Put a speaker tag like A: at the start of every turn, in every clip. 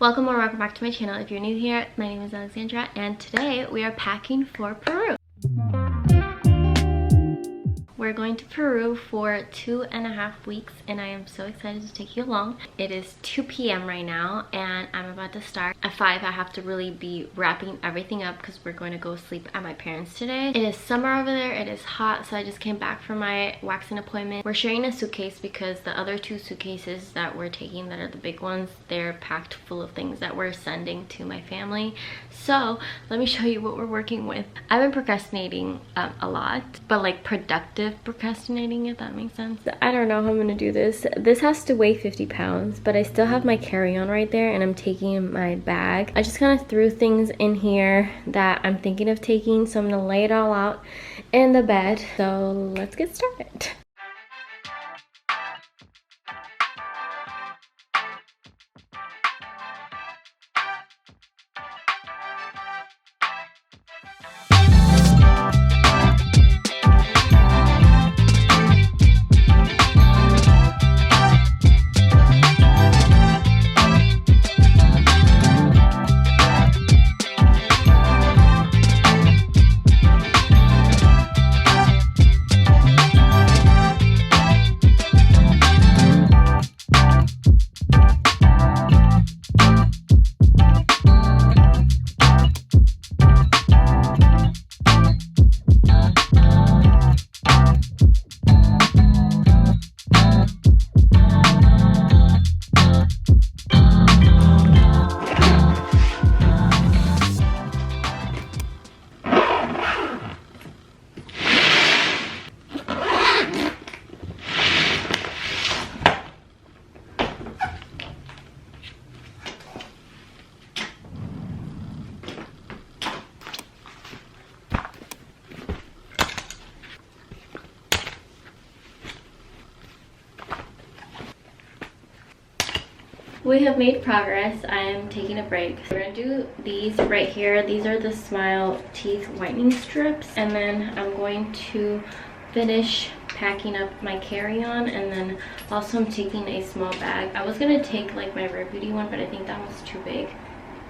A: Welcome or welcome back to my channel. If you're new here, my name is Alexandra and today we are packing for Peru. We're going to Peru for 2.5 weeks and I am so excited to take you along. It is 2 p.m. right now and I'm about to start. At 5 I have to really be wrapping everything up because we're going to go sleep at my parents today. It is summer over there, it is hot, so I just came back from my waxing appointment. We're sharing a suitcase because the other 2 suitcases that we're taking, that are the big ones, they're packed full of things that we're sending to my family. So let me show you what we're working with. I've been procrastinating a lot, but like productive procrastinating, if that makes sense. I don't know how I'm gonna do this. This has to weigh 50 pounds, but I still have my carry-on right there and I'm taking my bag. I just kind of threw things in here that I'm thinking of taking, so I'm gonna lay it all out in the bed. So let's get started. We have made progress. I am taking a break. We're gonna do these right here. These are the Smile teeth whitening strips, and then I'm going to finish packing up my carry-on, and then also I'm taking a small bag. I was gonna take like my Rare Beauty one, but I think that was too big.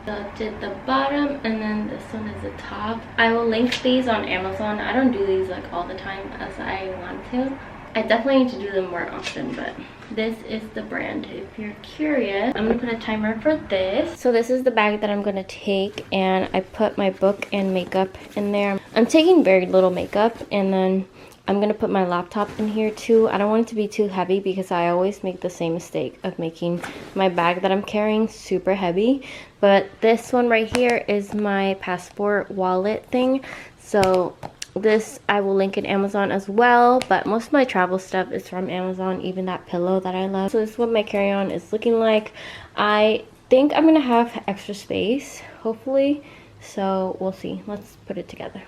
A: So I did the bottom, and then this one is the top. I will link these on Amazon. I don't do these like all the time as I want to. I definitely need to do them more often, but this is the brand if you're curious. I'm gonna put a timer for this. So this is the bag that I'm gonna take, and I put my book and makeup in there. I'm taking very little makeup, and then I'm gonna put my laptop in here too. I don't want it to be too heavy because I always make the same mistake of making my bag that I'm carrying super heavy. But this one right here is my passport wallet thing. So this I will link in Amazon as well, but most of my travel stuff is from Amazon, even that pillow that I love. So this is what my carry-on is looking like. I think I'm gonna have extra space, hopefully, so we'll see. Let's put it together.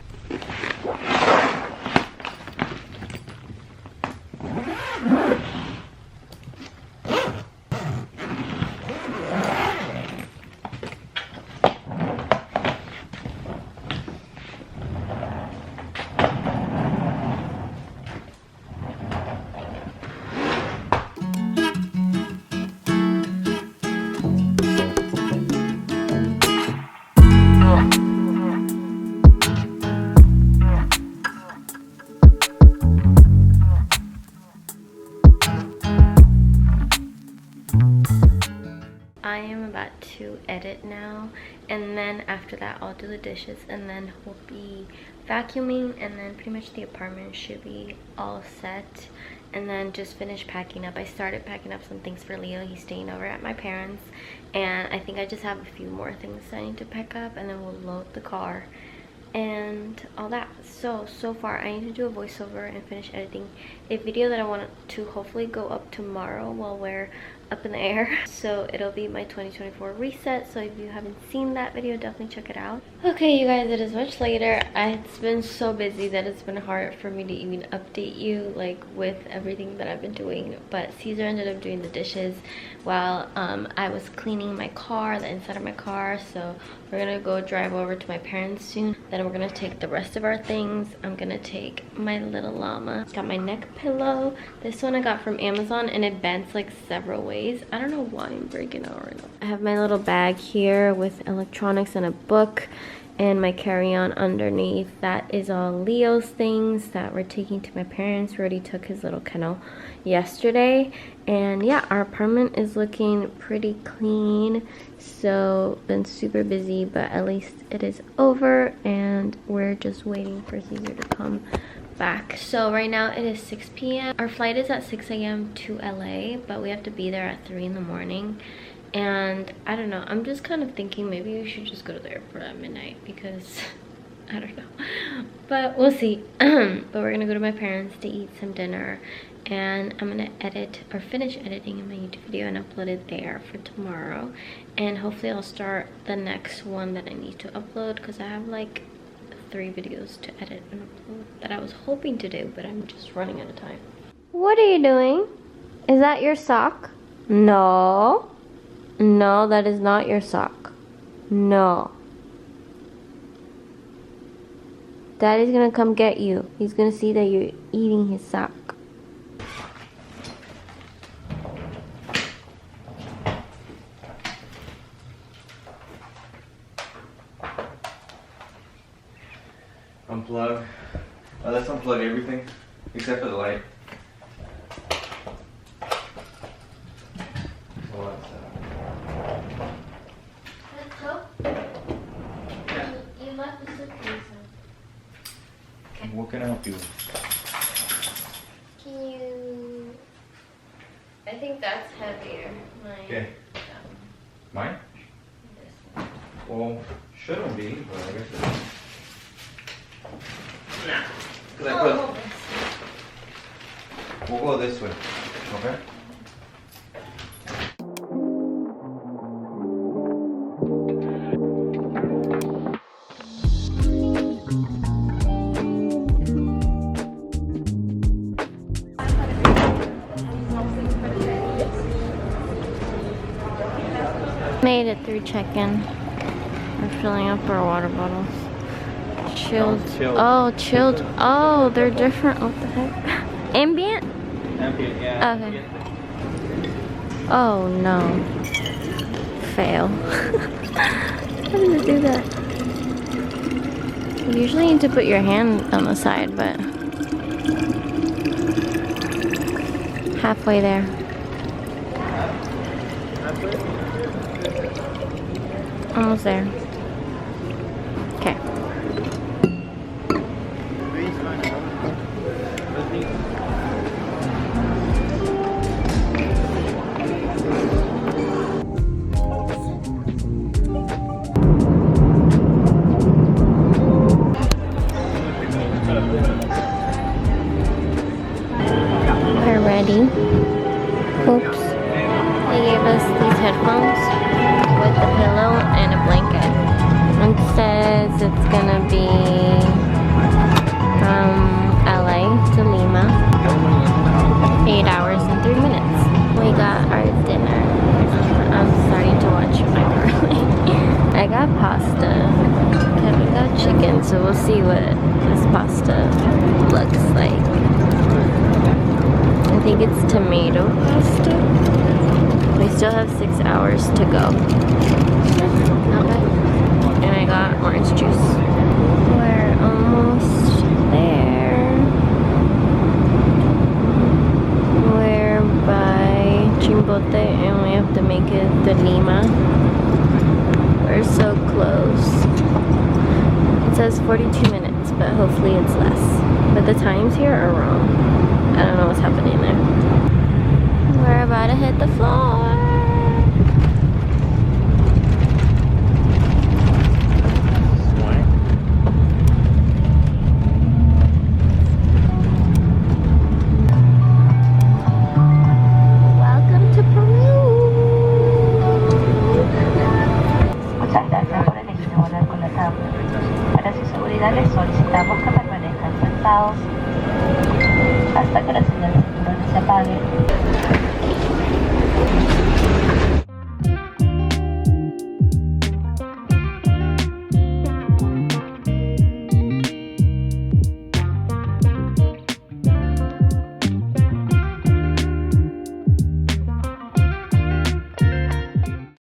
A: I am about to edit now, and then after that I'll do the dishes, and then we'll be vacuuming, and then pretty much the apartment should be all set, and then just finish packing up. I started packing up some things for Leo. He's staying over at my parents, and I think I just have a few more things I need to pack up, and then we'll load the car and all that. So far I need to do a voiceover and finish editing a video that I want to hopefully go up tomorrow while we're up in the air. So it'll be my 2024 reset, so if you haven't seen that video, definitely check it out. Okay you guys, it is much later. It's been so busy that it's been hard for me to even update you like with everything that I've been doing, but Caesar ended up doing the dishes while I was cleaning my car, the inside of my car. So we're gonna go drive over to my parents soon, then we're gonna take the rest of our things. I'm gonna take my little llama. Got my neck pillow. This one I got from Amazon and it bends like several ways. days. I don't know why I'm breaking out right now. I have my little bag here with electronics and a book and my carry-on underneath. That is all Leo's things that we're taking to my parents. We already took his little kennel yesterday. And yeah, our apartment is looking pretty clean. So been super busy, but at least it is over and we're just waiting for Caesar to come back. So right now it is 6 p.m. Our flight is at 6 a.m. to LA, but we have to be there at 3 in the morning. And I don't know, I'm just kind of thinking maybe we should just go to the airport at midnight because I don't know, but we'll see. But we're gonna go to my parents to eat some dinner, and I'm gonna edit or finish editing my YouTube video and upload it there for tomorrow. And hopefully I'll start the next one that I need to upload because I have like 3 videos to edit and upload that I was hoping to do, but I'm just running out of time. What are you doing? Is that your sock? No. No, that is not your sock. No. Daddy's gonna come get you. He's gonna see that you're eating his sock.
B: Unplug. Let's unplug everything except for the light.
A: Let's go. You left the suitcase. Okay.
B: What can I help you with?
A: Can you... I think that's heavier.
B: Okay. Mine?
A: This one.
B: Well, shouldn't be, but I guess it is. Nah. We'll go this way. Okay?
A: Made it through check-in. We're filling up our water bottles. Chilled.
B: Chilled.
A: Oh, chilled. Oh, they're different. What the heck? Ambient?
B: Ambient, yeah.
A: Okay. Oh no. Fail. How did it do that? You usually need to put your hand on the side, but halfway there. Almost there. Okay. We're ready. Oops. They gave us these headphones with a pillow and a blanket. It says it's gonna be from LA to Lima, 8 hours and 3 minutes. We got our dinner. I'm starting to watch my parlay. I got pasta. Kevin got chicken, so we'll see what this pasta looks like. I think it's tomato pasta. We still have 6 hours to go. Not bad. And I got orange juice. We're almost there. We're by Chimbote and we have to make it to Lima. We're so close. It says 42 minutes, but hopefully it's less. But the times here are wrong. I don't know what's happening there. We're about to hit the floor.